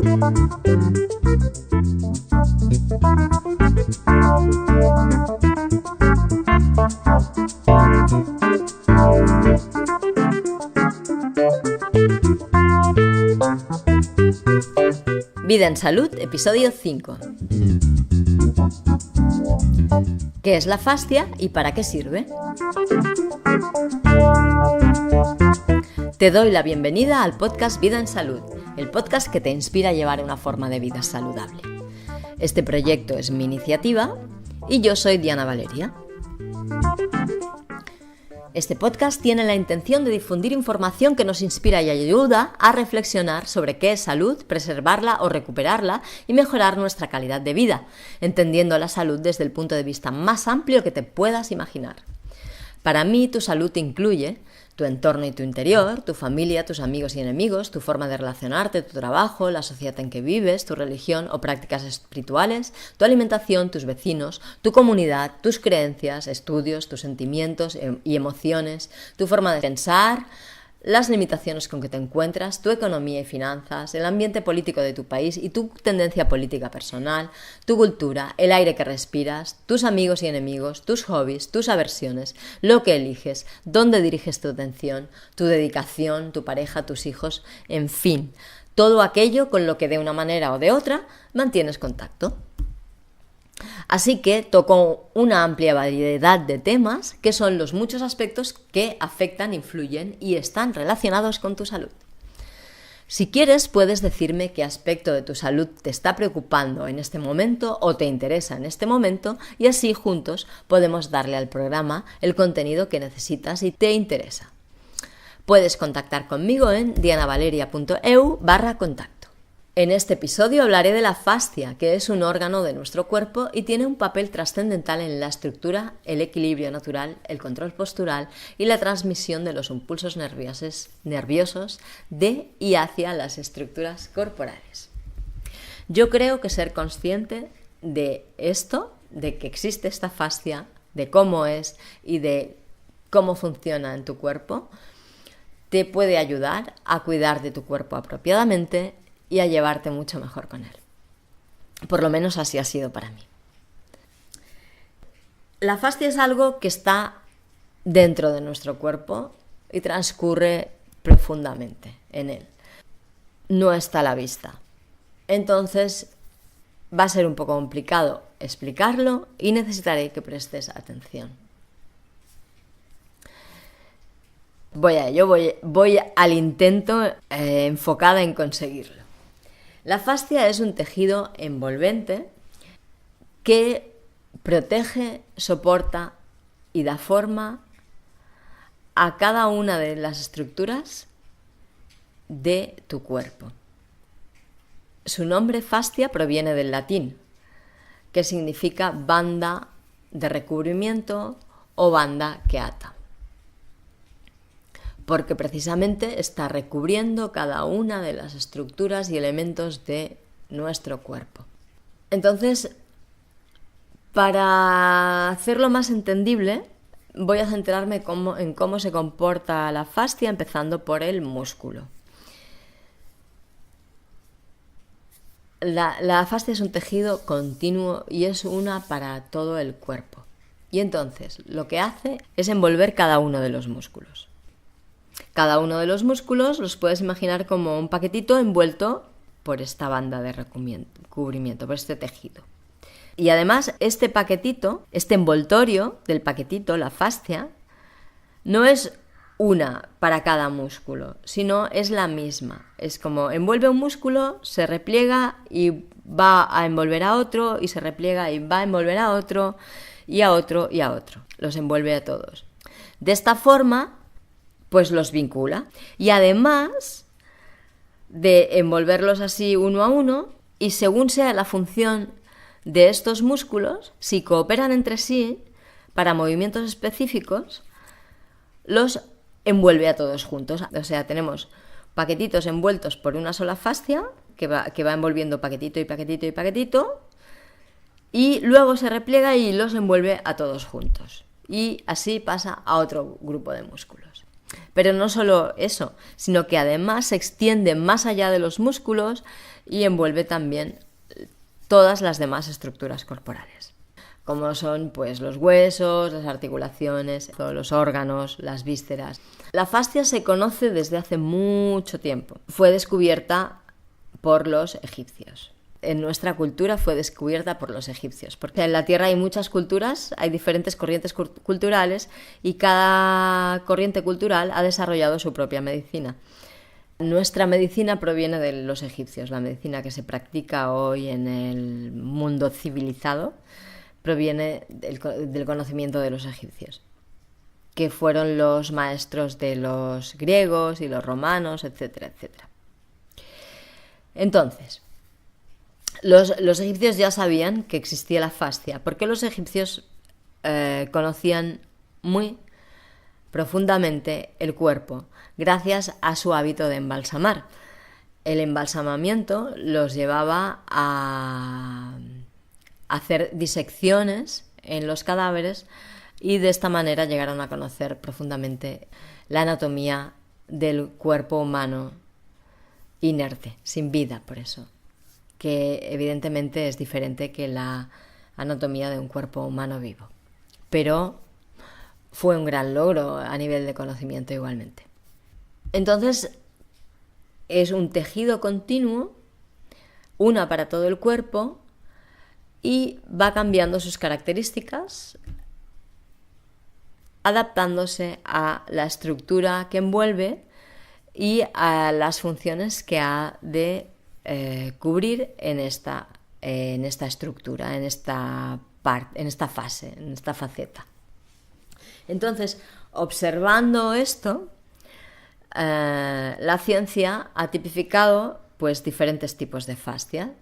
Vida en Salud, episodio 5. ¿Qué es la fascia y para qué sirve? Te doy la bienvenida al podcast Vida en Salud, el podcast que te inspira a llevar una forma de vida saludable. Este proyecto es mi iniciativa y yo soy Diana Valeria. Este podcast tiene la intención de difundir información que nos inspira y ayuda a reflexionar sobre qué es salud, preservarla o recuperarla y mejorar nuestra calidad de vida, entendiendo la salud desde el punto de vista más amplio que te puedas imaginar. Para mí, tu salud incluye tu entorno y tu interior, tu familia, tus amigos y enemigos, tu forma de relacionarte, tu trabajo, la sociedad en que vives, tu religión o prácticas espirituales, tu alimentación, tus vecinos, tu comunidad, tus creencias, estudios, tus sentimientos y emociones, tu forma de pensar, las limitaciones con que te encuentras, tu economía y finanzas, el ambiente político de tu país y tu tendencia política personal, tu cultura, el aire que respiras, tus amigos y enemigos, tus hobbies, tus aversiones, lo que eliges, dónde diriges tu atención, tu dedicación, tu pareja, tus hijos, en fin, todo aquello con lo que de una manera o de otra mantienes contacto. Así que toco una amplia variedad de temas que son los muchos aspectos que afectan, influyen y están relacionados con tu salud. Si quieres, puedes decirme qué aspecto de tu salud te está preocupando en este momento o te interesa en este momento y así juntos podemos darle al programa el contenido que necesitas y te interesa. Puedes contactar conmigo en dianavaleria.eu/contacto. En este episodio hablaré de la fascia, que es un órgano de nuestro cuerpo y tiene un papel trascendental en la estructura, el equilibrio natural, el control postural y la transmisión de los impulsos nerviosos de y hacia las estructuras corporales. Yo creo que ser consciente de esto, de que existe esta fascia, de cómo es y de cómo funciona en tu cuerpo, te puede ayudar a cuidar de tu cuerpo apropiadamente y a llevarte mucho mejor con él. Por lo menos así ha sido para mí. La fascia es algo que está dentro de nuestro cuerpo y transcurre profundamente en él. No está a la vista. Entonces va a ser un poco complicado explicarlo y necesitaré que prestes atención. Voy a ello, voy al intento enfocada en conseguirlo. La fascia es un tejido envolvente que protege, soporta y da forma a cada una de las estructuras de tu cuerpo. Su nombre fascia proviene del latín, que significa banda de recubrimiento o banda que ata, porque precisamente está recubriendo cada una de las estructuras y elementos de nuestro cuerpo. Entonces, para hacerlo más entendible, voy a centrarme en cómo se comporta la fascia, empezando por el músculo. La fascia es un tejido continuo y es una para todo el cuerpo. Y entonces, lo que hace es envolver cada uno de los músculos. Cada uno de los músculos los puedes imaginar como un paquetito envuelto por esta banda de recubrimiento, por este tejido. Y además este paquetito, este envoltorio del paquetito, la fascia, no es una para cada músculo, sino es la misma. Es como envuelve un músculo, se repliega y va a envolver a otro, y se repliega y va a envolver a otro, y a otro, y a otro. Los envuelve a todos. De esta forma, pues los vincula. Y además de envolverlos así uno a uno, y según sea la función de estos músculos, si cooperan entre sí para movimientos específicos, los envuelve a todos juntos. O sea, tenemos paquetitos envueltos por una sola fascia que va envolviendo paquetito y paquetito y paquetito, y luego se repliega y los envuelve a todos juntos. Y así pasa a otro grupo de músculos. Pero no solo eso, sino que además se extiende más allá de los músculos y envuelve también todas las demás estructuras corporales, como son pues los huesos, las articulaciones, todos los órganos, las vísceras. La fascia se conoce desde hace mucho tiempo. Fue descubierta por los egipcios. En nuestra cultura fue descubierta por los egipcios, porque en la Tierra hay muchas culturas, hay diferentes corrientes culturales y cada corriente cultural ha desarrollado su propia medicina. Nuestra medicina proviene de los egipcios, la medicina que se practica hoy en el mundo civilizado proviene del conocimiento de los egipcios, que fueron los maestros de los griegos y los romanos, etcétera, etcétera. Entonces, los egipcios ya sabían que existía la fascia, porque los egipcios conocían muy profundamente el cuerpo, gracias a su hábito de embalsamar. El embalsamamiento los llevaba a hacer disecciones en los cadáveres y de esta manera llegaron a conocer profundamente la anatomía del cuerpo humano inerte, sin vida, por eso, que evidentemente es diferente que la anatomía de un cuerpo humano vivo. Pero fue un gran logro a nivel de conocimiento igualmente. Entonces, es un tejido continuo, una para todo el cuerpo, y va cambiando sus características, adaptándose a la estructura que envuelve y a las funciones que ha de cubrir en esta estructura, en esta fase, en esta faceta. Entonces, observando esto, la ciencia ha tipificado pues diferentes tipos de fascia.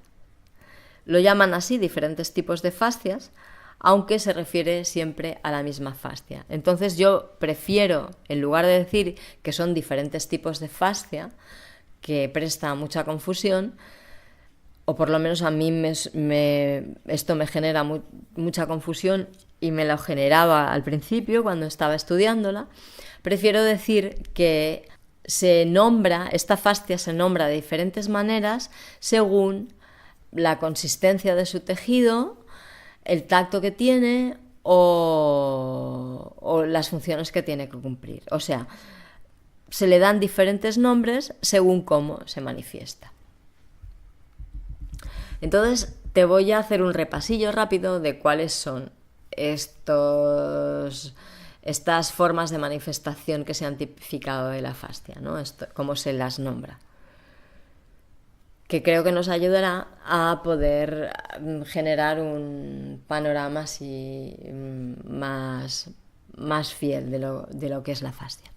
Lo llaman así, diferentes tipos de fascias, aunque se refiere siempre a la misma fascia. Entonces yo prefiero, en lugar de decir que son diferentes tipos de fascia, que presta mucha confusión, o por lo menos a mí esto me genera mucha confusión y me lo generaba al principio cuando estaba estudiándola, prefiero decir que esta fascia se nombra de diferentes maneras según la consistencia de su tejido, el tacto que tiene o las funciones que tiene que cumplir. O sea, se le dan diferentes nombres según cómo se manifiesta. Entonces, te voy a hacer un repasillo rápido de cuáles son estas formas de manifestación que se han tipificado de la fascia, ¿no? Cómo se las nombra, que creo que nos ayudará a poder generar un panorama así más fiel de lo que es la fascia.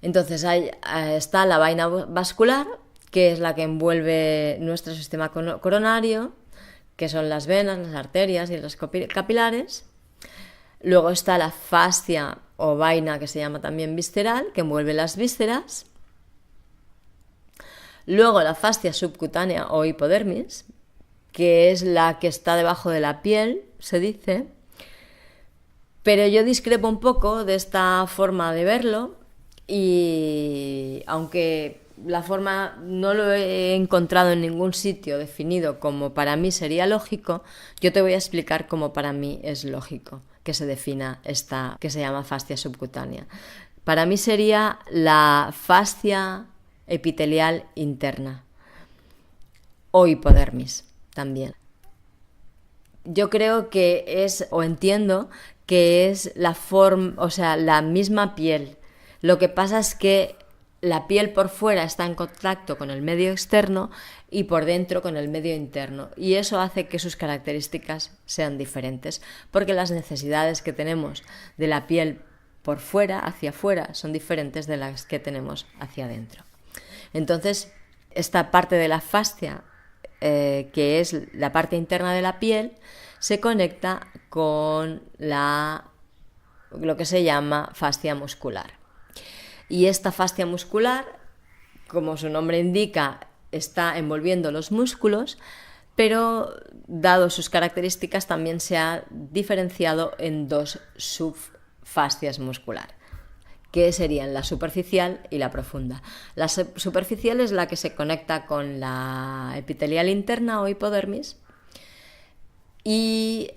Entonces está la vaina vascular, que es la que envuelve nuestro sistema coronario, que son las venas, las arterias y los capilares. Luego está la fascia o vaina, que se llama también visceral, que envuelve las vísceras. Luego la fascia subcutánea o hipodermis, que es la que está debajo de la piel, se dice. Pero yo discrepo un poco de esta forma de verlo y aunque la forma no lo he encontrado en ningún sitio definido como para mí sería lógico, yo te voy a explicar cómo para mí es lógico que se defina esta que se llama fascia subcutánea. Para mí sería la fascia epitelial interna o hipodermis también. Yo creo que entiendo que es la misma piel. Lo que pasa es que la piel por fuera está en contacto con el medio externo y por dentro con el medio interno, y eso hace que sus características sean diferentes, porque las necesidades que tenemos de la piel por fuera, hacia afuera, son diferentes de las que tenemos hacia adentro. Entonces, esta parte de la fascia, que es la parte interna de la piel, se conecta con lo que se llama fascia muscular. Y esta fascia muscular, como su nombre indica, está envolviendo los músculos, pero dado sus características también se ha diferenciado en dos subfascias muscular, que serían la superficial y la profunda. La superficial es la que se conecta con la epitelial interna o hipodermis y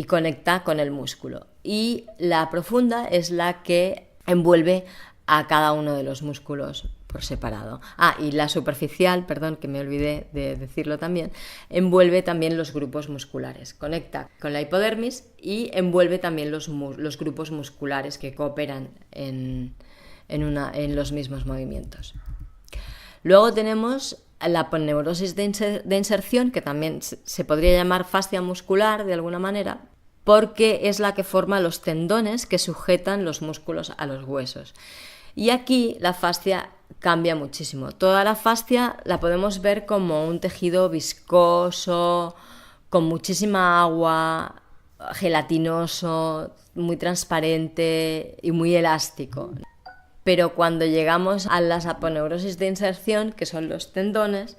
conecta con el músculo. Y la profunda es la que envuelve a cada uno de los músculos por separado. Y la superficial, perdón, que me olvidé de decirlo también, envuelve también los grupos musculares. Conecta con la hipodermis y envuelve también los grupos musculares que cooperan en los mismos movimientos. Luego tenemos la aponeurosis de inserción, que también se podría llamar fascia muscular de alguna manera, porque es la que forma los tendones que sujetan los músculos a los huesos. Y aquí la fascia cambia muchísimo. Toda la fascia la podemos ver como un tejido viscoso, con muchísima agua, gelatinoso, muy transparente y muy elástico. Pero cuando llegamos a las aponeurosis de inserción, que son los tendones,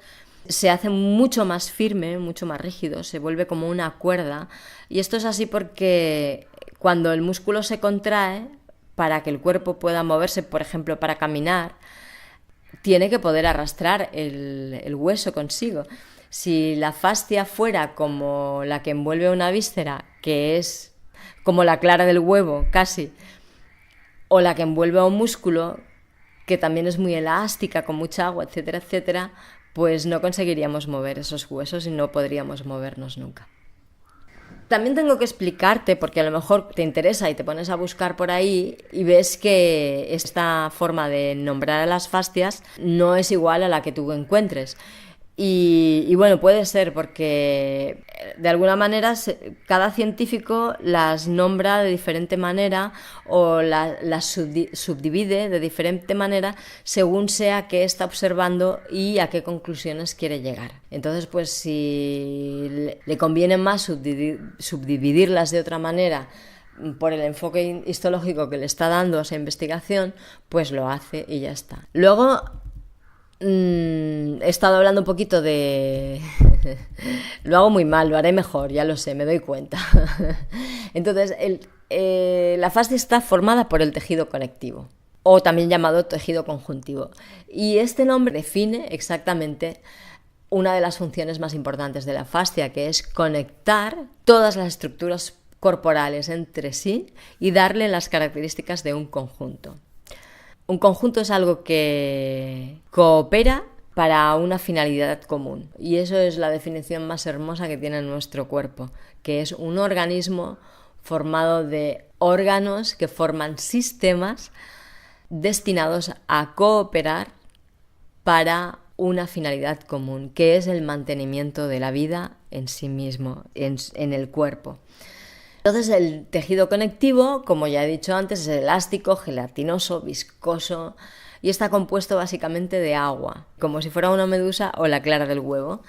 se hace mucho más firme, mucho más rígido, se vuelve como una cuerda. Y esto es así porque cuando el músculo se contrae, para que el cuerpo pueda moverse, por ejemplo, para caminar, tiene que poder arrastrar el hueso consigo. Si la fascia fuera como la que envuelve una víscera, que es como la clara del huevo, casi, o la que envuelve a un músculo, que también es muy elástica, con mucha agua, etcétera, etcétera, pues no conseguiríamos mover esos huesos y no podríamos movernos nunca. También tengo que explicarte, porque a lo mejor te interesa y te pones a buscar por ahí y ves que esta forma de nombrar a las fascias no es igual a la que tú encuentres. Y bueno, puede ser porque de alguna manera cada científico las nombra de diferente manera o las subdivide de diferente manera según sea qué está observando y a qué conclusiones quiere llegar. Entonces, pues si le conviene más subdividirlas de otra manera por el enfoque histológico que le está dando a esa investigación, pues lo hace y ya está. Luego he estado hablando un poquito de... Lo hago muy mal, lo haré mejor, ya lo sé, me doy cuenta. Entonces, la fascia está formada por el tejido conectivo, o también llamado tejido conjuntivo. Y este nombre define exactamente una de las funciones más importantes de la fascia, que es conectar todas las estructuras corporales entre sí y darle las características de un conjunto. Un conjunto es algo que coopera para una finalidad común, y eso es la definición más hermosa que tiene nuestro cuerpo, que es un organismo formado de órganos que forman sistemas destinados a cooperar para una finalidad común, que es el mantenimiento de la vida en sí mismo, en el cuerpo. Entonces el tejido conectivo, como ya he dicho antes, es elástico, gelatinoso, viscoso y está compuesto básicamente de agua, como si fuera una medusa o la clara del huevo.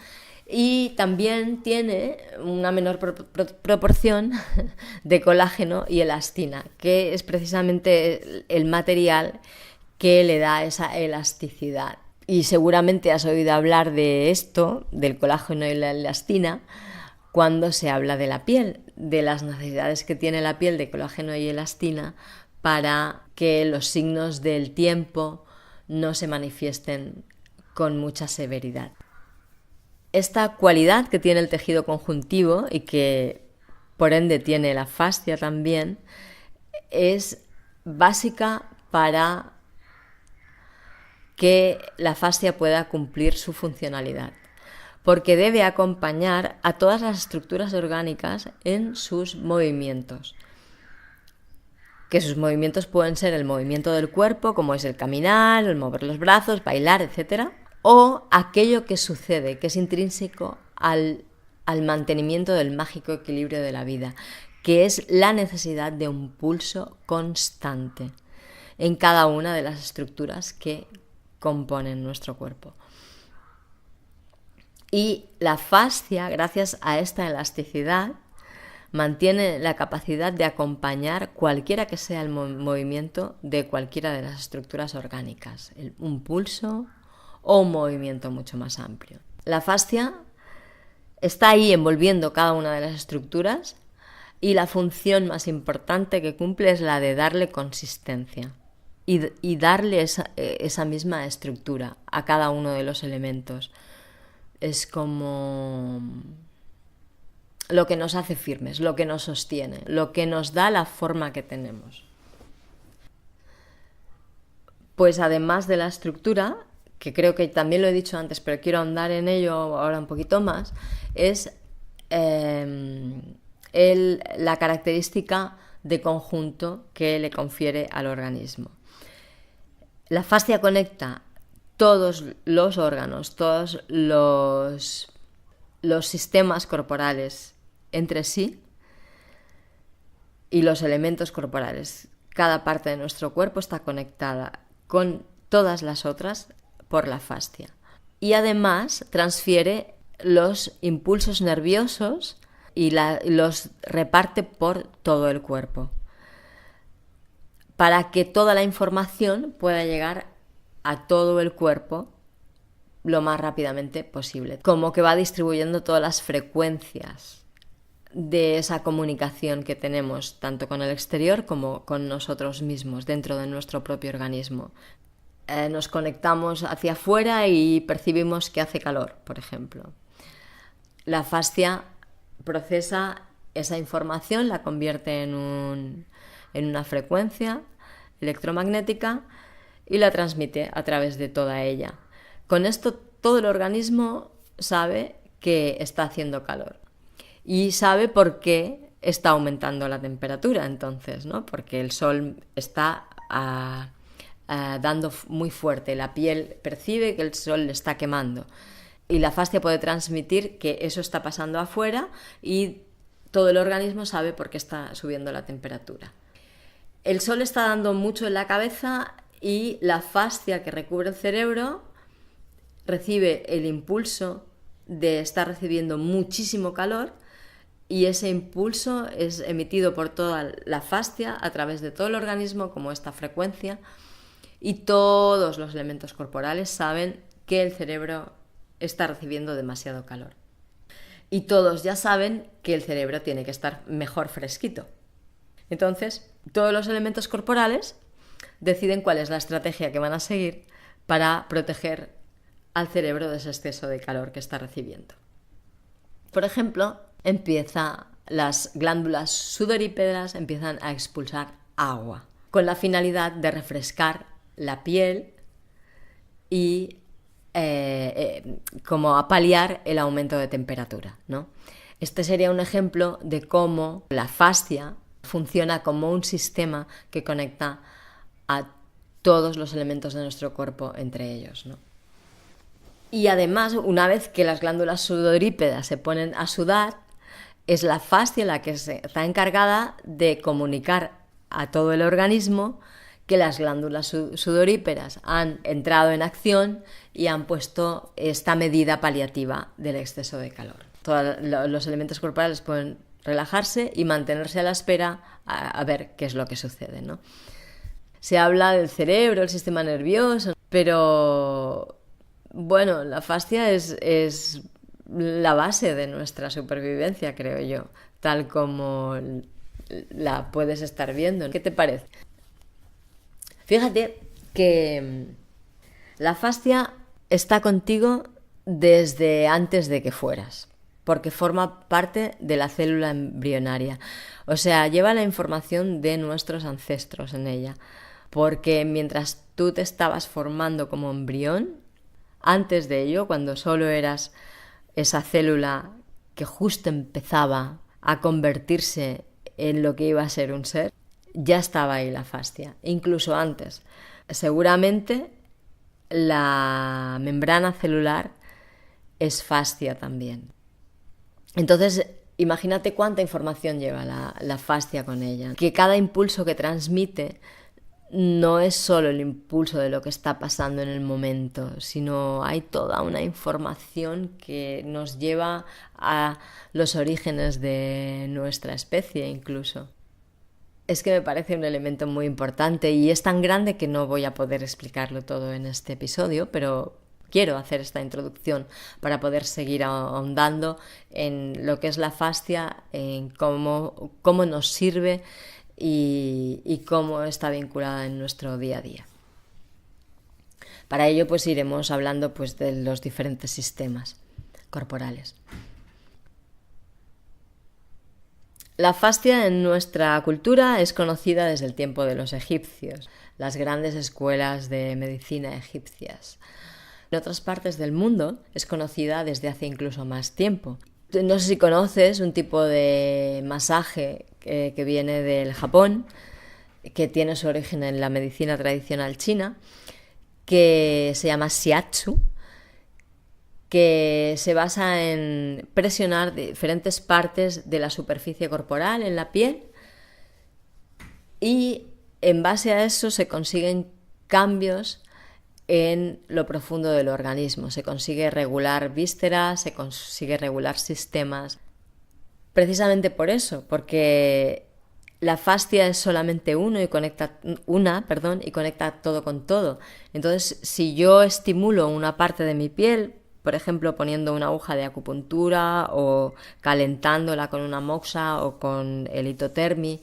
Y también tiene una menor proporción de colágeno y elastina, que es precisamente el material que le da esa elasticidad. Y seguramente has oído hablar de esto, del colágeno y la elastina, cuando se habla de la piel, de las necesidades que tiene la piel de colágeno y elastina para que los signos del tiempo no se manifiesten con mucha severidad. Esta cualidad que tiene el tejido conjuntivo y que por ende tiene la fascia también es básica para que la fascia pueda cumplir su funcionalidad, porque debe acompañar a todas las estructuras orgánicas en sus movimientos. Que sus movimientos pueden ser el movimiento del cuerpo, como es el caminar, el mover los brazos, bailar, etc. O aquello que sucede, que es intrínseco al mantenimiento del mágico equilibrio de la vida, que es la necesidad de un pulso constante en cada una de las estructuras que componen nuestro cuerpo. Y la fascia, gracias a esta elasticidad, mantiene la capacidad de acompañar cualquiera que sea el movimiento de cualquiera de las estructuras orgánicas, un pulso o un movimiento mucho más amplio. La fascia está ahí envolviendo cada una de las estructuras y la función más importante que cumple es la de darle consistencia y darle esa misma estructura a cada uno de los elementos. Es como lo que nos hace firmes, lo que nos sostiene, lo que nos da la forma que tenemos. Pues además de la estructura, que creo que también lo he dicho antes, pero quiero ahondar en ello ahora un poquito más, es la característica de conjunto que le confiere al organismo. La fascia conecta todos los órganos, todos los sistemas corporales entre sí y los elementos corporales. Cada parte de nuestro cuerpo está conectada con todas las otras por la fascia. Y además transfiere los impulsos nerviosos y los reparte por todo el cuerpo, para que toda la información pueda llegar a todo el cuerpo lo más rápidamente posible. Como que va distribuyendo todas las frecuencias de esa comunicación que tenemos tanto con el exterior como con nosotros mismos dentro de nuestro propio organismo. Nos conectamos hacia afuera y percibimos que hace calor, por ejemplo. La fascia procesa esa información, la convierte en una frecuencia electromagnética y la transmite a través de toda ella. Con esto todo el organismo sabe que está haciendo calor y sabe por qué está aumentando la temperatura entonces, ¿no? Porque el sol está dando muy fuerte, la piel percibe que el sol le está quemando y la fascia puede transmitir que eso está pasando afuera y todo el organismo sabe por qué está subiendo la temperatura. El sol está dando mucho en la cabeza y la fascia que recubre el cerebro recibe el impulso de estar recibiendo muchísimo calor y ese impulso es emitido por toda la fascia a través de todo el organismo como esta frecuencia y todos los elementos corporales saben que el cerebro está recibiendo demasiado calor. Y todos ya saben que el cerebro tiene que estar mejor fresquito. Entonces, todos los elementos corporales deciden cuál es la estrategia que van a seguir para proteger al cerebro de ese exceso de calor que está recibiendo. Por ejemplo, las glándulas sudorípedas empiezan a expulsar agua con la finalidad de refrescar la piel y como a paliar el aumento de temperatura, ¿no? Este sería un ejemplo de cómo la fascia funciona como un sistema que conecta a todos los elementos de nuestro cuerpo entre ellos, ¿no? Y además, una vez que las glándulas sudorípedas se ponen a sudar, es la fascia la que está encargada de comunicar a todo el organismo que las glándulas sudoríperas han entrado en acción y han puesto esta medida paliativa del exceso de calor. Todos los elementos corporales pueden relajarse y mantenerse a la espera a ver qué es lo que sucede, ¿no? Se habla del cerebro, el sistema nervioso, pero bueno, la fascia es la base de nuestra supervivencia, creo yo, tal como la puedes estar viendo. ¿Qué te parece? Fíjate que la fascia está contigo desde antes de que fueras, porque forma parte de la célula embrionaria. O sea, lleva la información de nuestros ancestros en ella, porque mientras tú te estabas formando como embrión, antes de ello, cuando solo eras esa célula que justo empezaba a convertirse en lo que iba a ser un ser, ya estaba ahí la fascia, incluso antes. Seguramente la membrana celular es fascia también. Entonces, imagínate cuánta información lleva la fascia con ella. Que cada impulso que transmite no es solo el impulso de lo que está pasando en el momento, sino hay toda una información que nos lleva a los orígenes de nuestra especie incluso. Es que me parece un elemento muy importante y es tan grande que no voy a poder explicarlo todo en este episodio, pero quiero hacer esta introducción para poder seguir ahondando en lo que es la fascia, en cómo nos sirve y cómo está vinculada en nuestro día a día. Para ello pues iremos hablando pues de los diferentes sistemas corporales. La fascia en nuestra cultura es conocida desde el tiempo de los egipcios, las grandes escuelas de medicina egipcias. En otras partes del mundo es conocida desde hace incluso más tiempo. No sé si conoces un tipo de masaje que viene del Japón, que tiene su origen en la medicina tradicional china, que se llama shiatsu, que se basa en presionar diferentes partes de la superficie corporal en la piel y en base a eso se consiguen cambios en lo profundo del organismo, se consigue regular vísceras, se consigue regular sistemas. Precisamente por eso, porque la fascia es solamente y conecta todo con todo. Entonces, si yo estimulo una parte de mi piel, por ejemplo, poniendo una aguja de acupuntura o calentándola con una moxa o con el hitotermi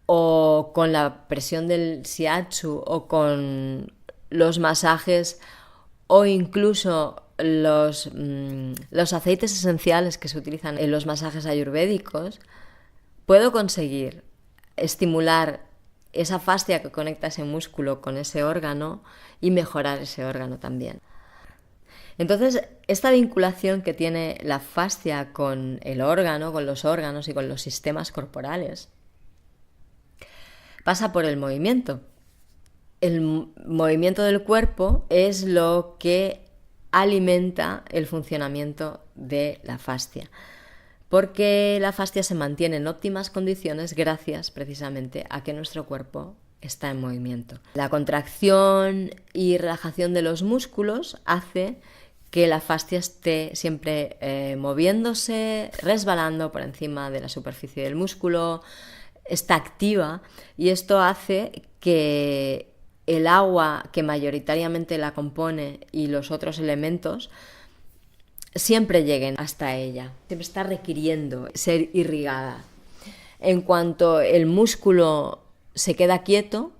o con la presión del shiatsu o con los masajes o incluso los aceites esenciales que se utilizan en los masajes ayurvédicos, puedo conseguir estimular esa fascia que conecta ese músculo con ese órgano y mejorar ese órgano también. Entonces, esta vinculación que tiene la fascia con el órgano, con los órganos y con los sistemas corporales, pasa por el movimiento. El movimiento del cuerpo es lo que alimenta el funcionamiento de la fascia, porque la fascia se mantiene en óptimas condiciones gracias precisamente a que nuestro cuerpo está en movimiento. La contracción y relajación de los músculos hace que la fascia esté siempre moviéndose, resbalando por encima de la superficie del músculo, está activa y esto hace que el agua que mayoritariamente la compone y los otros elementos siempre lleguen hasta ella, siempre está requiriendo ser irrigada. En cuanto el músculo se queda quieto,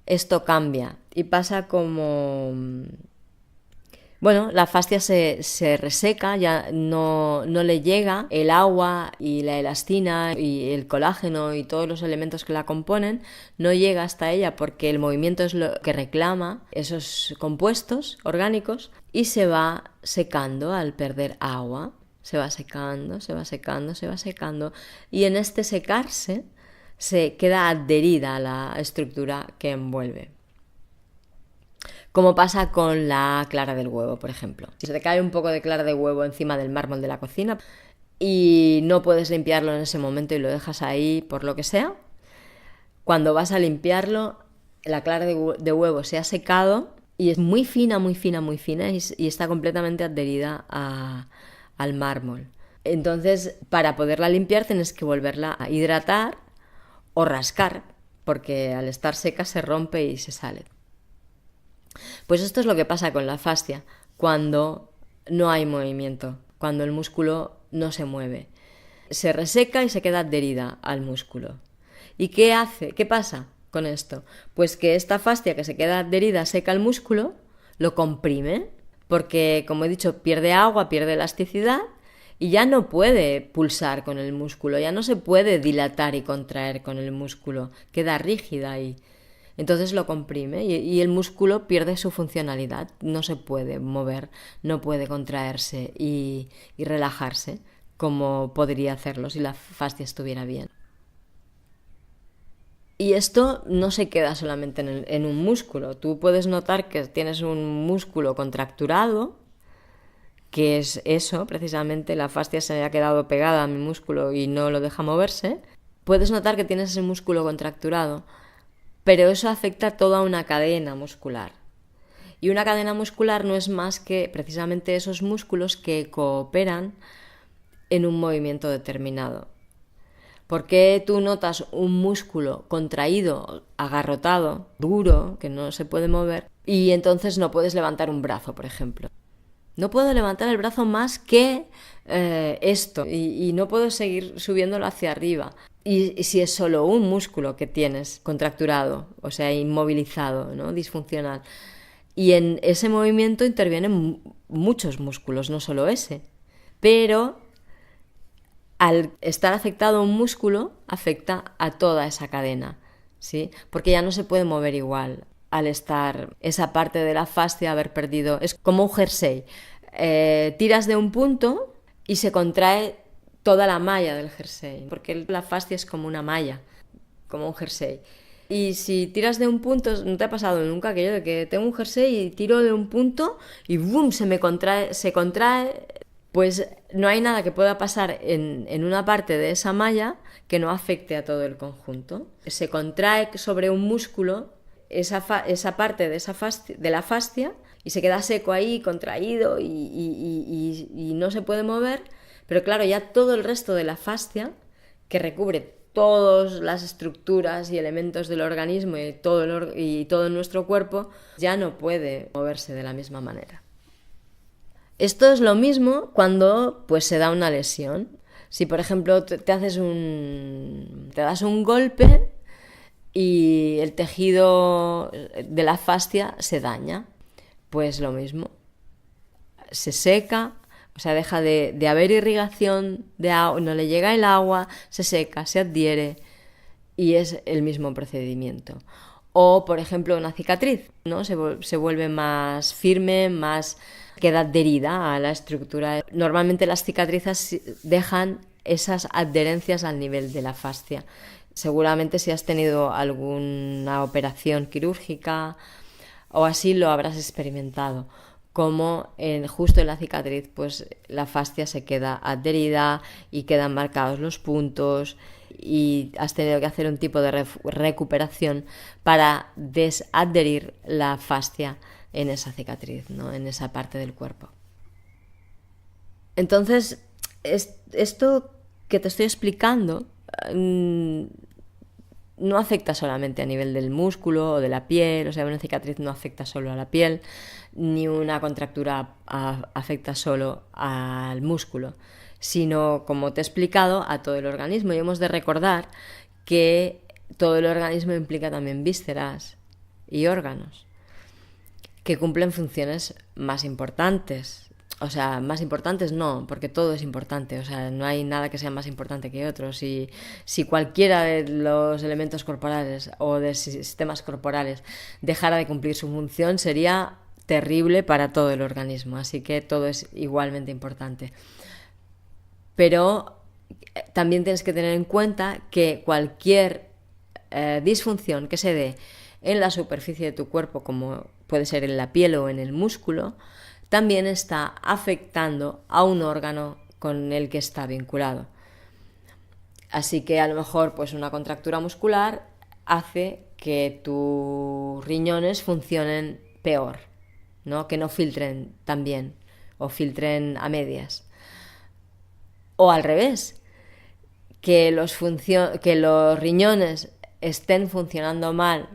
esto cambia y pasa como... la fascia se reseca, ya no le llega el agua y la elastina y el colágeno y todos los elementos que la componen, no llega hasta ella porque el movimiento es lo que reclama esos compuestos orgánicos y se va secando al perder agua, se va secando y en este secarse se queda adherida a la estructura que envuelve. Como pasa con la clara del huevo, por ejemplo. Si se te cae un poco de clara de huevo encima del mármol de la cocina y no puedes limpiarlo en ese momento y lo dejas ahí por lo que sea, cuando vas a limpiarlo, la clara de huevo se ha secado y es muy fina y está completamente adherida al mármol. Entonces, para poderla limpiar tienes que volverla a hidratar o rascar, porque al estar seca se rompe y se sale. Pues esto es lo que pasa con la fascia cuando no hay movimiento, cuando el músculo no se mueve. Se reseca y se queda adherida al músculo. ¿Y qué hace? ¿Qué pasa con esto? Pues que esta fascia que se queda adherida seca al músculo, lo comprime, porque como he dicho, pierde agua, pierde elasticidad y ya no puede pulsar con el músculo, ya no se puede dilatar y contraer con el músculo, queda rígida ahí. Entonces lo comprime y el músculo pierde su funcionalidad, no se puede mover, no puede contraerse y relajarse como podría hacerlo si la fascia estuviera bien. Y esto no se queda solamente en un músculo. Tú puedes notar que tienes un músculo contracturado, que es eso, precisamente la fascia se ha quedado pegada a mi músculo y no lo deja moverse. Puedes notar que tienes ese músculo contracturado, pero eso afecta a toda una cadena muscular. Y una cadena muscular no es más que precisamente esos músculos que cooperan en un movimiento determinado. ¿Por qué tú notas un músculo contraído, agarrotado, duro, que no se puede mover, y entonces no puedes levantar un brazo, por ejemplo? No puedo levantar el brazo más que esto y no puedo seguir subiéndolo hacia arriba. Y si es solo un músculo que tienes contracturado, o sea, inmovilizado, ¿no? Disfuncional. Y en ese movimiento intervienen muchos músculos, no solo ese. Pero al estar afectado un músculo, afecta a toda esa cadena, ¿sí? Porque ya no se puede mover igual al estar esa parte de la fascia, haber perdido. Es como un jersey. Tiras de un punto y se contrae toda la malla del jersey, porque la fascia es como una malla, como un jersey. Y si tiras de un punto, ¿no te ha pasado nunca aquello de que tengo un jersey y tiro de un punto y ¡boom! Se contrae? Pues no hay nada que pueda pasar en una parte de esa malla que no afecte a todo el conjunto. Se contrae sobre un músculo esa parte de la fascia y se queda seco ahí, contraído y no se puede mover, pero claro, ya todo el resto de la fascia, que recubre todas las estructuras y elementos del organismo y todo nuestro cuerpo, ya no puede moverse de la misma manera. Esto es lo mismo cuando pues, se da una lesión. Si, por ejemplo, te das un golpe y el tejido de la fascia se daña, pues lo mismo. Se seca, o sea, deja de haber irrigación de agua, no le llega el agua, se seca, se adhiere y es el mismo procedimiento. O, por ejemplo, una cicatriz, ¿no? Se vuelve más firme, queda adherida a la estructura. Normalmente las cicatrices dejan esas adherencias al nivel de la fascia. Seguramente si has tenido alguna operación quirúrgica o así lo habrás experimentado, como justo en la cicatriz pues la fascia se queda adherida y quedan marcados los puntos y has tenido que hacer un tipo de recuperación para desadherir la fascia en esa cicatriz, ¿no? En esa parte del cuerpo. Entonces, esto que te estoy explicando no afecta solamente a nivel del músculo o de la piel, o sea, una cicatriz no afecta solo a la piel, ni una contractura afecta solo al músculo, sino, como te he explicado, a todo el organismo. Y hemos de recordar que todo el organismo implica también vísceras y órganos, que cumplen funciones más importantes. O sea, más importantes no, porque todo es importante, o sea, no hay nada que sea más importante que otro. Si cualquiera de los elementos corporales o de sistemas corporales dejara de cumplir su función, sería terrible para todo el organismo, así que todo es igualmente importante. Pero también tienes que tener en cuenta que cualquier disfunción que se dé en la superficie de tu cuerpo, como puede ser en la piel o en el músculo, también está afectando a un órgano con el que está vinculado. Así que a lo mejor pues una contractura muscular hace que tus riñones funcionen peor, ¿no? Que no filtren tan bien o filtren a medias. O al revés, que los riñones estén funcionando mal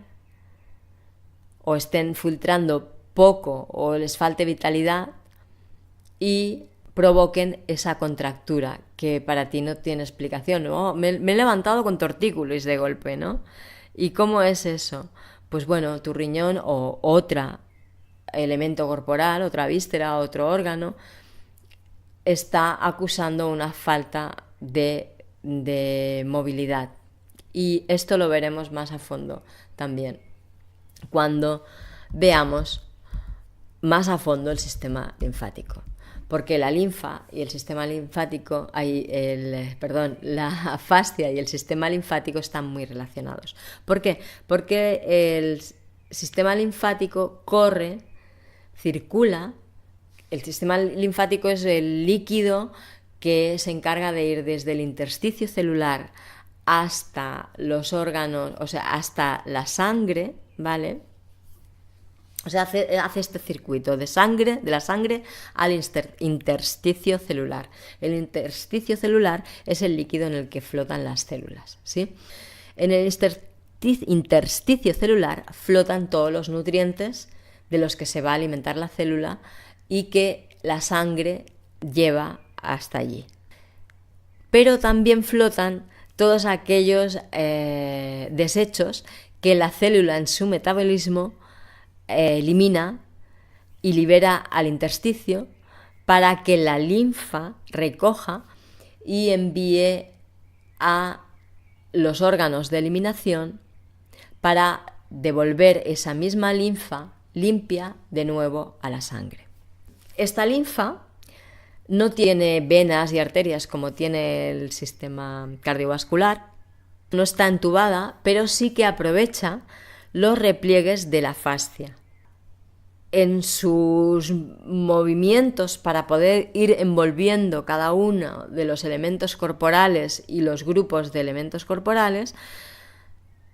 o estén filtrando poco o les falte vitalidad y provoquen esa contractura que para ti no tiene explicación, ¿no? Me he levantado con tortícolis de golpe, ¿no? ¿Y cómo es eso? Pues bueno, tu riñón o otro elemento corporal, otra víscera, otro órgano, está acusando una falta de movilidad. Y esto lo veremos más a fondo también cuando veamos más a fondo el sistema linfático, porque la linfa y el sistema linfático, la fascia y el sistema linfático están muy relacionados. ¿Por qué? Porque el sistema linfático circula. El sistema linfático es el líquido que se encarga de ir desde el intersticio celular hasta los órganos, o sea, hasta la sangre, ¿vale? O sea, hace este circuito de la sangre al intersticio celular. El intersticio celular es el líquido en el que flotan las células, ¿sí? En el intersticio celular flotan todos los nutrientes de los que se va a alimentar la célula y que la sangre lleva hasta allí. Pero también flotan todos aquellos desechos que la célula en su metabolismo elimina y libera al intersticio para que la linfa recoja y envíe a los órganos de eliminación para devolver esa misma linfa limpia de nuevo a la sangre. Esta linfa no tiene venas y arterias como tiene el sistema cardiovascular, no está entubada, pero sí que aprovecha los repliegues de la fascia. En sus movimientos para poder ir envolviendo cada uno de los elementos corporales y los grupos de elementos corporales,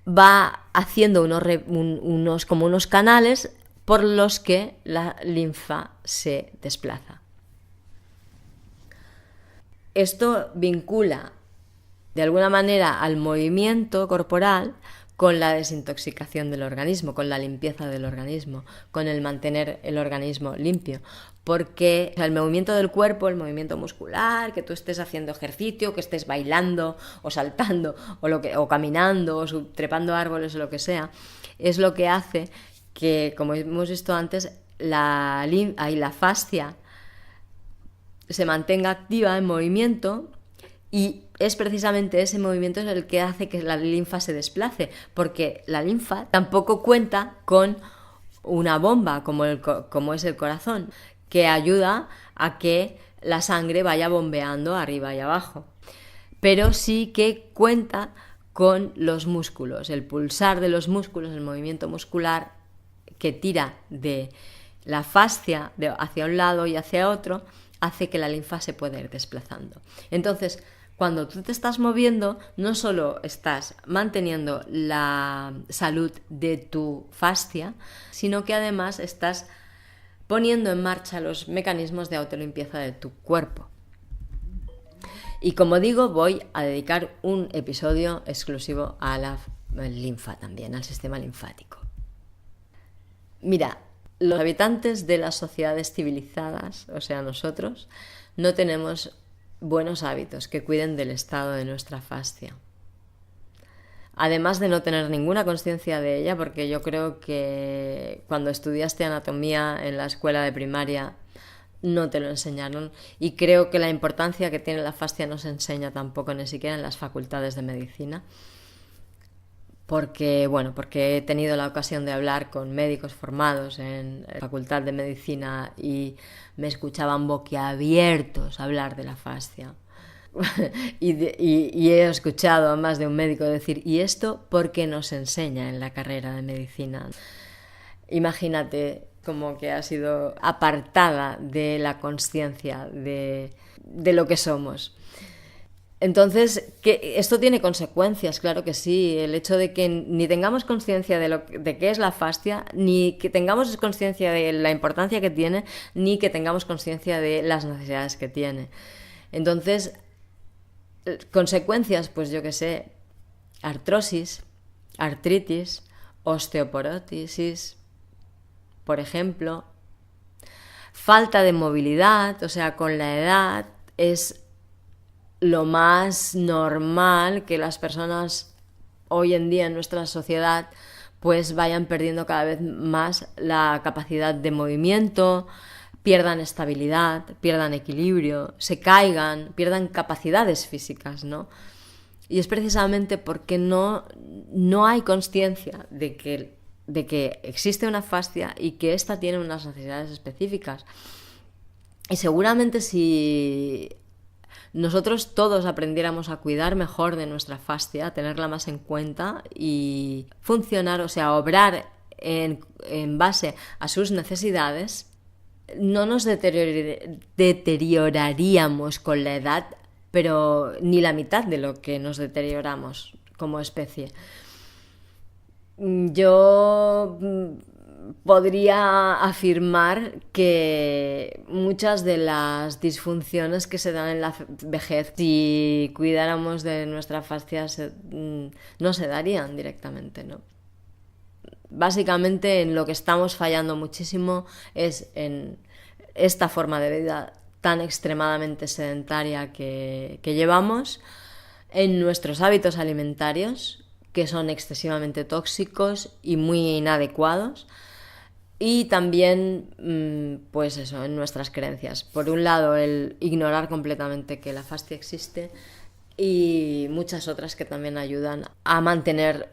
va haciendo unos canales por los que la linfa se desplaza. Esto vincula de alguna manera al movimiento corporal con la desintoxicación del organismo, con la limpieza del organismo, con el mantener el organismo limpio. Porque el movimiento del cuerpo, el movimiento muscular, que tú estés haciendo ejercicio, que estés bailando o saltando o caminando o trepando árboles o lo que sea, es lo que hace que, como hemos visto antes, la fascia se mantenga activa en movimiento, y es precisamente ese movimiento el que hace que la linfa se desplace, porque la linfa tampoco cuenta con una bomba como es el corazón, que ayuda a que la sangre vaya bombeando arriba y abajo, pero sí que cuenta con los músculos, el pulsar de los músculos, el movimiento muscular que tira de la fascia hacia un lado y hacia otro, hace que la linfa se pueda ir desplazando. Entonces, cuando tú te estás moviendo, no solo estás manteniendo la salud de tu fascia, sino que además estás poniendo en marcha los mecanismos de autolimpieza de tu cuerpo. Y como digo, voy a dedicar un episodio exclusivo a la linfa también, al sistema linfático. Mira, los habitantes de las sociedades civilizadas, o sea, nosotros, no tenemos buenos hábitos que cuiden del estado de nuestra fascia. Además de no tener ninguna conciencia de ella, porque yo creo que cuando estudiaste anatomía en la escuela de primaria no te lo enseñaron, y creo que la importancia que tiene la fascia no se enseña tampoco ni siquiera en las facultades de medicina. Porque he tenido la ocasión de hablar con médicos formados en la Facultad de Medicina y me escuchaban boquiabiertos hablar de la fascia. y he escuchado a más de un médico decir, ¿y esto por qué no se enseña en la carrera de medicina? Imagínate como que ha sido apartada de la conciencia de lo que somos. Entonces, que esto tiene consecuencias, claro que sí. El hecho de que ni tengamos conciencia de qué es la fascia, ni que tengamos conciencia de la importancia que tiene, ni que tengamos conciencia de las necesidades que tiene. Entonces, consecuencias, pues yo qué sé, artrosis, artritis, osteoporosis, por ejemplo, falta de movilidad, o sea, con la edad es lo más normal que las personas hoy en día en nuestra sociedad pues vayan perdiendo cada vez más la capacidad de movimiento, pierdan estabilidad, pierdan equilibrio, se caigan, pierdan capacidades físicas, ¿no? Y es precisamente porque no hay conciencia de que existe una fascia y que ésta tiene unas necesidades específicas. Y seguramente si nosotros todos aprendiéramos a cuidar mejor de nuestra fascia, a tenerla más en cuenta y funcionar, o sea, obrar en base a sus necesidades, no nos deterioraríamos con la edad, pero ni la mitad de lo que nos deterioramos como especie. Yo podría afirmar que muchas de las disfunciones que se dan en la vejez, si cuidáramos de nuestra fascia, no se darían directamente, ¿no? Básicamente en lo que estamos fallando muchísimo es en esta forma de vida tan extremadamente sedentaria que llevamos, en nuestros hábitos alimentarios, que son excesivamente tóxicos y muy inadecuados, y también, pues eso, en nuestras creencias. Por un lado, el ignorar completamente que la fascia existe, y muchas otras que también ayudan a mantener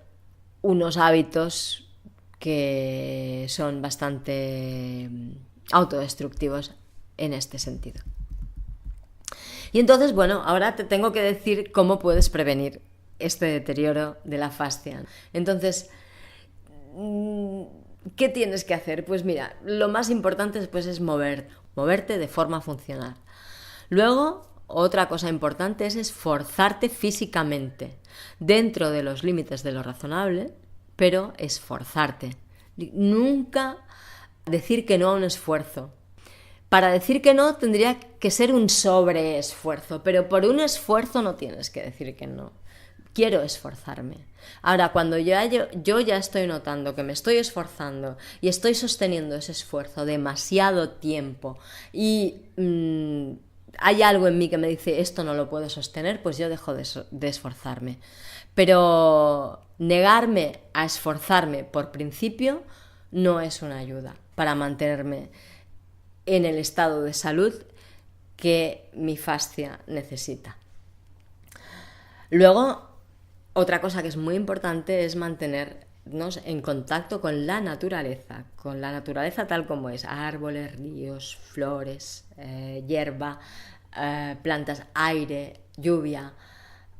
unos hábitos que son bastante autodestructivos en este sentido. Y entonces, bueno, ahora te tengo que decir cómo puedes prevenir este deterioro de la fascia. Entonces, ¿qué tienes que hacer? Pues mira, lo más importante después es moverte de forma funcional. Luego, otra cosa importante es esforzarte físicamente, dentro de los límites de lo razonable, pero esforzarte. Nunca decir que no a un esfuerzo. Para decir que no tendría que ser un sobreesfuerzo, pero por un esfuerzo no tienes que decir que no. Quiero esforzarme. Ahora, cuando yo ya estoy notando que me estoy esforzando y estoy sosteniendo ese esfuerzo demasiado tiempo y hay algo en mí que me dice esto no lo puedo sostener, pues yo dejo de esforzarme. Pero negarme a esforzarme por principio no es una ayuda para mantenerme en el estado de salud que mi fascia necesita. Luego, otra cosa que es muy importante es mantenernos en contacto con la naturaleza tal como es: árboles, ríos, flores, hierba, plantas, aire, lluvia,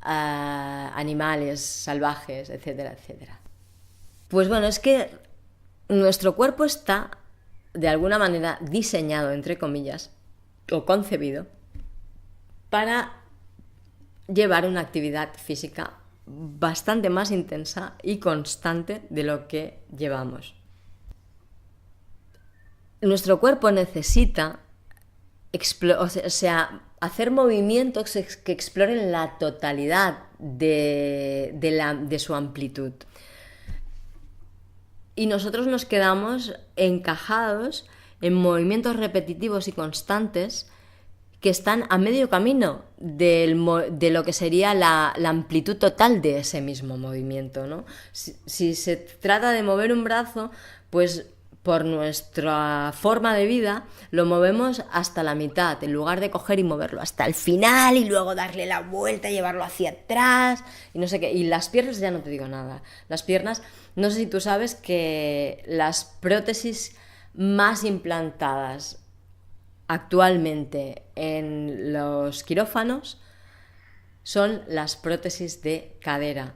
animales salvajes, etcétera, etcétera. Pues bueno, es que nuestro cuerpo está de alguna manera diseñado, entre comillas, o concebido para llevar una actividad física bastante más intensa y constante de lo que llevamos. Nuestro cuerpo necesita hacer movimientos que exploren la totalidad de su amplitud. Y nosotros nos quedamos encajados en movimientos repetitivos y constantes que están a medio camino de lo que sería la amplitud total de ese mismo movimiento, ¿no? Si se trata de mover un brazo, pues por nuestra forma de vida lo movemos hasta la mitad, en lugar de coger y moverlo hasta el final y luego darle la vuelta y llevarlo hacia atrás y no sé qué. Y las piernas ya no te digo nada. Las piernas, no sé si tú sabes que las prótesis más implantadas actualmente en los quirófanos son las prótesis de cadera,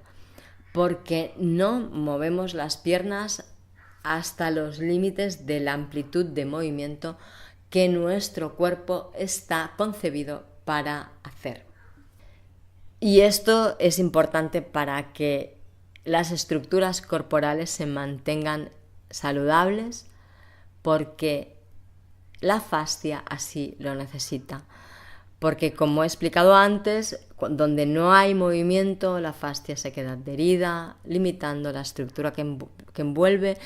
porque no movemos las piernas hasta los límites de la amplitud de movimiento que nuestro cuerpo está concebido para hacer. Y esto es importante para que las estructuras corporales se mantengan saludables, porque la fascia así lo necesita. Porque, como he explicado antes, donde no hay movimiento, la fascia se queda adherida, limitando la estructura que envuelve.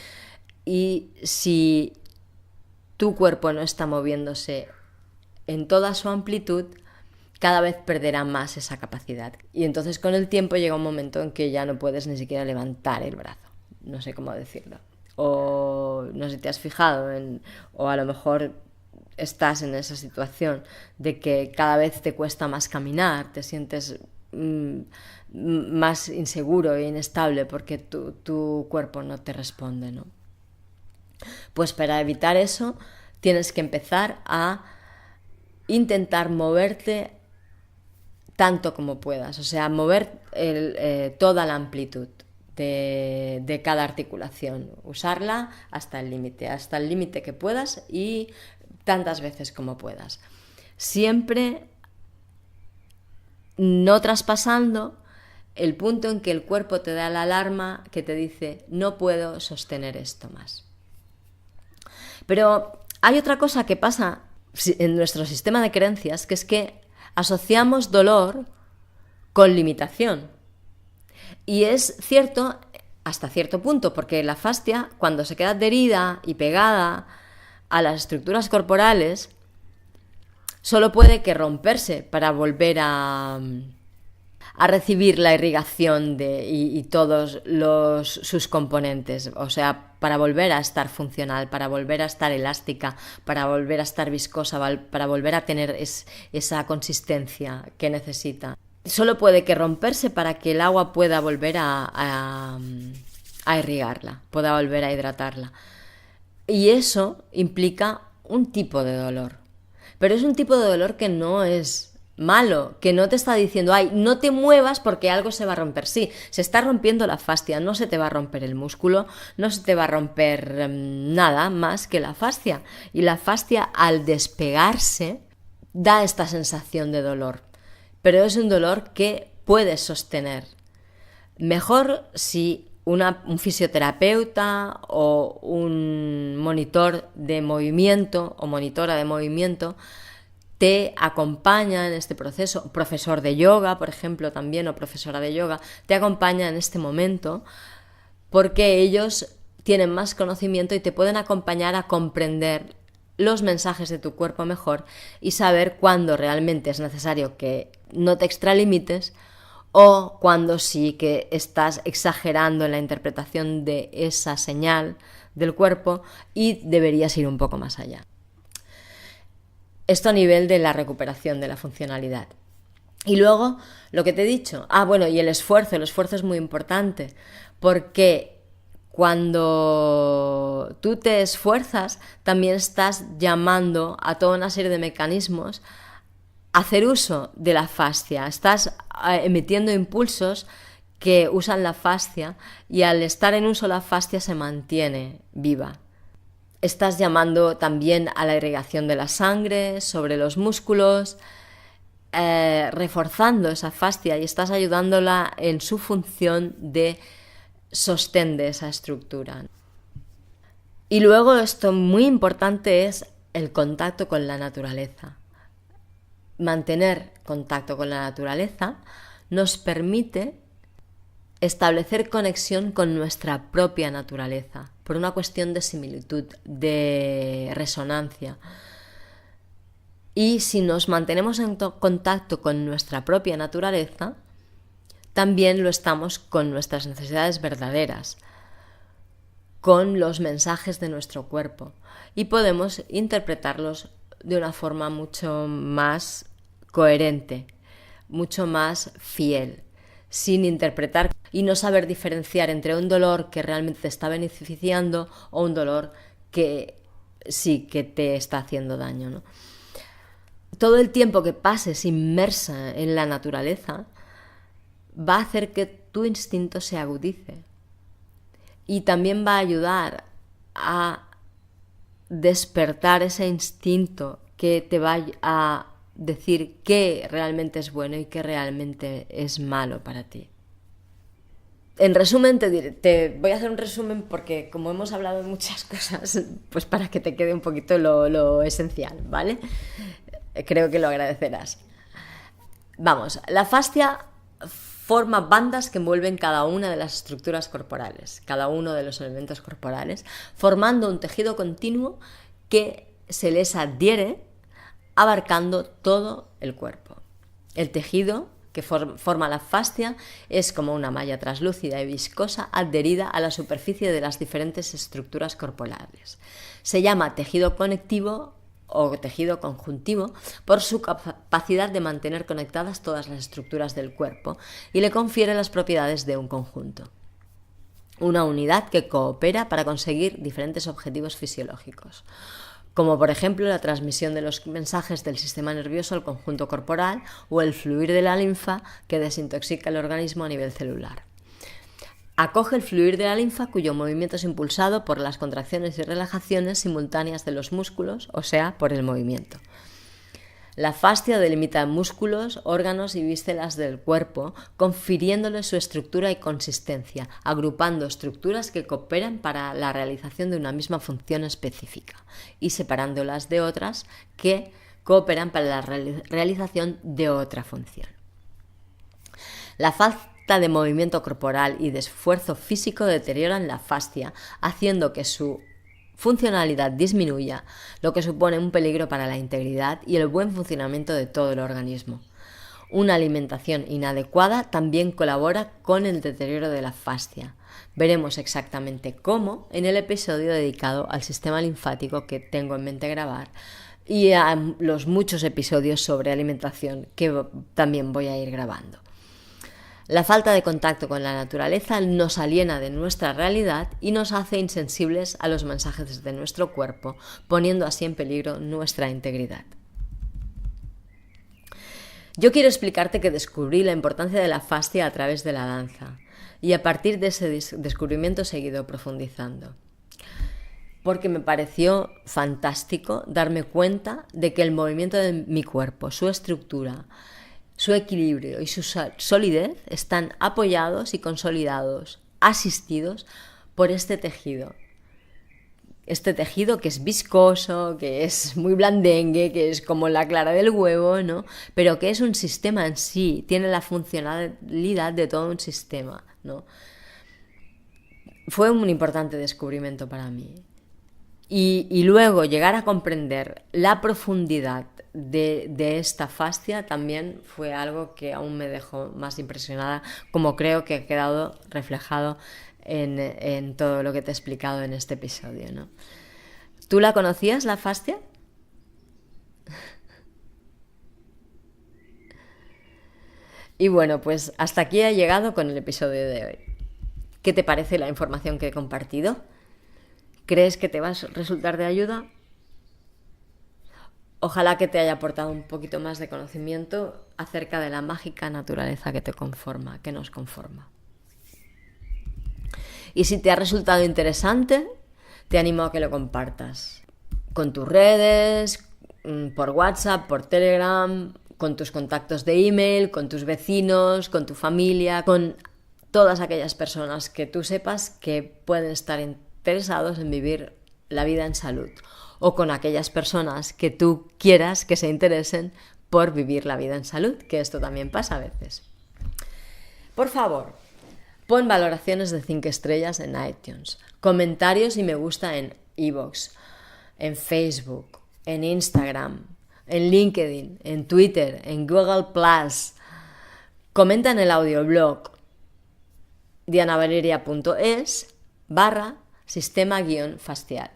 Y si tu cuerpo no está moviéndose en toda su amplitud, cada vez perderá más esa capacidad. Y entonces con el tiempo llega un momento en que ya no puedes ni siquiera levantar el brazo. No sé cómo decirlo. O no sé si te has fijado o a lo mejor estás en esa situación de que cada vez te cuesta más caminar, te sientes más inseguro e inestable porque tu cuerpo no te responde, ¿no? Pues para evitar eso tienes que empezar a intentar moverte tanto como puedas, o sea, mover toda la amplitud de cada articulación, usarla hasta el límite que puedas y tantas veces como puedas. Siempre no traspasando el punto en que el cuerpo te da la alarma que te dice no puedo sostener esto más. Pero hay otra cosa que pasa en nuestro sistema de creencias, que es que asociamos dolor con limitación. Y es cierto hasta cierto punto, porque la fascia, cuando se queda adherida y pegada a las estructuras corporales, solo puede que romperse para volver a recibir la irrigación y todos sus componentes, o sea, para volver a estar funcional, para volver a estar elástica, para volver a estar viscosa, para volver a tener esa consistencia que necesita. Solo puede que romperse para que el agua pueda volver a irrigarla, pueda volver a hidratarla. Y eso implica un tipo de dolor. Pero es un tipo de dolor que no es malo, que no te está diciendo, ay, no te muevas porque algo se va a romper. Sí, se está rompiendo la fascia, no se te va a romper el músculo, no se te va a romper nada más que la fascia. Y la fascia, al despegarse, da esta sensación de dolor. Pero es un dolor que puedes sostener. Mejor si un fisioterapeuta o un monitor de movimiento o monitora de movimiento te acompaña en este proceso, profesor de yoga, por ejemplo, también, o profesora de yoga, te acompaña en este momento, porque ellos tienen más conocimiento y te pueden acompañar a comprender los mensajes de tu cuerpo mejor y saber cuándo realmente es necesario que no te extralimites o cuando sí que estás exagerando en la interpretación de esa señal del cuerpo y deberías ir un poco más allá. Esto a nivel de la recuperación de la funcionalidad. Y luego, lo que te he dicho, y el esfuerzo es muy importante, porque cuando tú te esfuerzas, también estás llamando a toda una serie de mecanismos a hacer uso de la fascia. Estás emitiendo impulsos que usan la fascia y al estar en uso la fascia se mantiene viva. Estás llamando también a la irrigación de la sangre sobre los músculos, reforzando esa fascia y estás ayudándola en su función de sostén de esa estructura. Y luego esto muy importante es el contacto con la naturaleza. Mantener contacto con la naturaleza nos permite establecer conexión con nuestra propia naturaleza, por una cuestión de similitud, de resonancia. Y si nos mantenemos en contacto con nuestra propia naturaleza, también lo estamos con nuestras necesidades verdaderas, con los mensajes de nuestro cuerpo, y podemos interpretarlos de una forma mucho más coherente, mucho más fiel, sin interpretar y no saber diferenciar entre un dolor que realmente te está beneficiando o un dolor que sí que te está haciendo daño, ¿no? Todo el tiempo que pases inmersa en la naturaleza va a hacer que tu instinto se agudice y también va a ayudar a despertar ese instinto que te va a decir qué realmente es bueno y qué realmente es malo para ti. En resumen, te voy a hacer un resumen porque como hemos hablado de muchas cosas, pues para que te quede un poquito lo esencial, ¿vale? Creo que lo agradecerás. Vamos, la fascia forma bandas que envuelven cada una de las estructuras corporales, cada uno de los elementos corporales, formando un tejido continuo que se les adhiere abarcando todo el cuerpo. El tejido que forma la fascia es como una malla translúcida y viscosa adherida a la superficie de las diferentes estructuras corporales. Se llama tejido conectivo o tejido conjuntivo por su capacidad de mantener conectadas todas las estructuras del cuerpo y le confiere las propiedades de un conjunto. Una unidad que coopera para conseguir diferentes objetivos fisiológicos, como por ejemplo la transmisión de los mensajes del sistema nervioso al conjunto corporal o el fluir de la linfa que desintoxica el organismo a nivel celular. Acoge el fluir de la linfa cuyo movimiento es impulsado por las contracciones y relajaciones simultáneas de los músculos, o sea, por el movimiento. La fascia delimita músculos, órganos y vísceras del cuerpo, confiriéndoles su estructura y consistencia, agrupando estructuras que cooperan para la realización de una misma función específica y separándolas de otras que cooperan para la realización de otra función. La falta de movimiento corporal y de esfuerzo físico deterioran la fascia, haciendo que su funcionalidad disminuya, lo que supone un peligro para la integridad y el buen funcionamiento de todo el organismo. Una alimentación inadecuada también colabora con el deterioro de la fascia. Veremos exactamente cómo en el episodio dedicado al sistema linfático que tengo en mente grabar y a los muchos episodios sobre alimentación que también voy a ir grabando. La falta de contacto con la naturaleza nos aliena de nuestra realidad y nos hace insensibles a los mensajes de nuestro cuerpo, poniendo así en peligro nuestra integridad. Yo quiero explicarte que descubrí la importancia de la fascia a través de la danza y a partir de ese descubrimiento he seguido profundizando. Porque me pareció fantástico darme cuenta de que el movimiento de mi cuerpo, su estructura, su equilibrio y su solidez están apoyados y consolidados, asistidos por este tejido. Este tejido que es viscoso, que es muy blandengue, que es como la clara del huevo, ¿no? Pero que es un sistema en sí, tiene la funcionalidad de todo un sistema, ¿no? Fue un importante descubrimiento para mí. Y luego llegar a comprender la profundidad de esta fascia también fue algo que aún me dejó más impresionada, como creo que ha quedado reflejado en todo lo que te he explicado en este episodio, ¿no? ¿Tú la conocías, la fascia? Y bueno, pues hasta aquí he llegado con el episodio de hoy. ¿Qué te parece la información que he compartido? ¿Crees que te va a resultar de ayuda? Ojalá que te haya aportado un poquito más de conocimiento acerca de la mágica naturaleza que te conforma, que nos conforma. Y si te ha resultado interesante, te animo a que lo compartas con tus redes, por WhatsApp, por Telegram, con tus contactos de email, con tus vecinos, con tu familia, con todas aquellas personas que tú sepas que pueden estar interesados en vivir la vida en salud, o con aquellas personas que tú quieras que se interesen por vivir la vida en salud, que esto también pasa a veces. Por favor, pon valoraciones de 5 estrellas en iTunes, comentarios y me gusta en iVoox, en Facebook, en Instagram, en LinkedIn, en Twitter, en Google+. Comenta en el audioblog dianavaleria.es/sistema-fascial.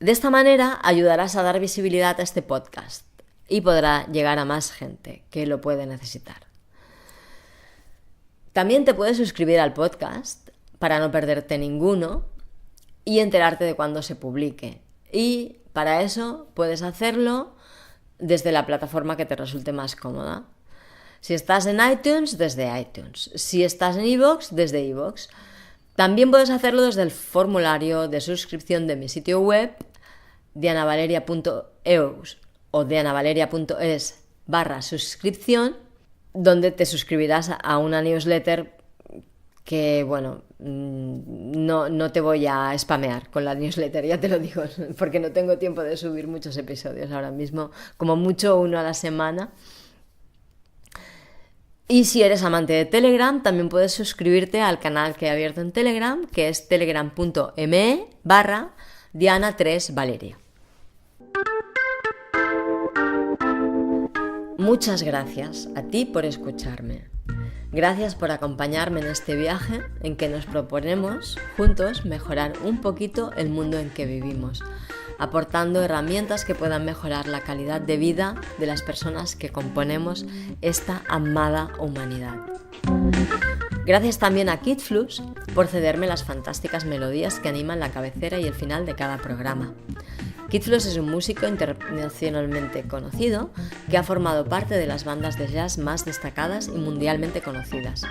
De esta manera ayudarás a dar visibilidad a este podcast y podrá llegar a más gente que lo puede necesitar. También te puedes suscribir al podcast para no perderte ninguno y enterarte de cuando se publique. Y para eso puedes hacerlo desde la plataforma que te resulte más cómoda. Si estás en iTunes, desde iTunes. Si estás en iVoox, desde iVoox. También puedes hacerlo desde el formulario de suscripción de mi sitio web, dianavaleria.eus o dianavaleria.es/suscripción, donde te suscribirás a una newsletter que, bueno, no te voy a spamear con la newsletter, ya te lo digo, porque no tengo tiempo de subir muchos episodios ahora mismo, como mucho uno a la semana. Y si eres amante de Telegram, también puedes suscribirte al canal que he abierto en Telegram, que es telegram.me/Diana3Valeria. Muchas gracias a ti por escucharme. Gracias por acompañarme en este viaje en que nos proponemos juntos mejorar un poquito el mundo en que vivimos, aportando herramientas que puedan mejorar la calidad de vida de las personas que componemos esta amada humanidad. Gracias también a Kid Flux por cederme las fantásticas melodías que animan la cabecera y el final de cada programa. Kid Flux es un músico internacionalmente conocido que ha formado parte de las bandas de jazz más destacadas y mundialmente conocidas.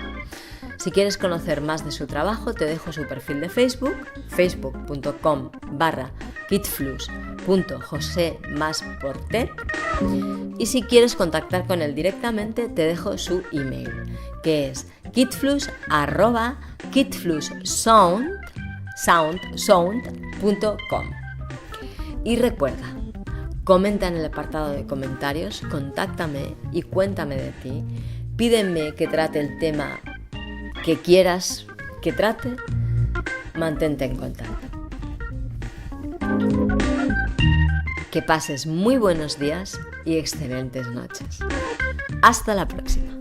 Si quieres conocer más de su trabajo, te dejo su perfil de Facebook, facebook.com/ kitflux.josemasportet. Y si quieres contactar con él directamente, te dejo su email, que es kitflux@kitfluxsound.com. Y recuerda, comenta en el apartado de comentarios, contáctame y cuéntame de ti. Pídeme que trate el tema que quieras que trate. Mantente en contacto. Que pases muy buenos días y excelentes noches. Hasta la próxima.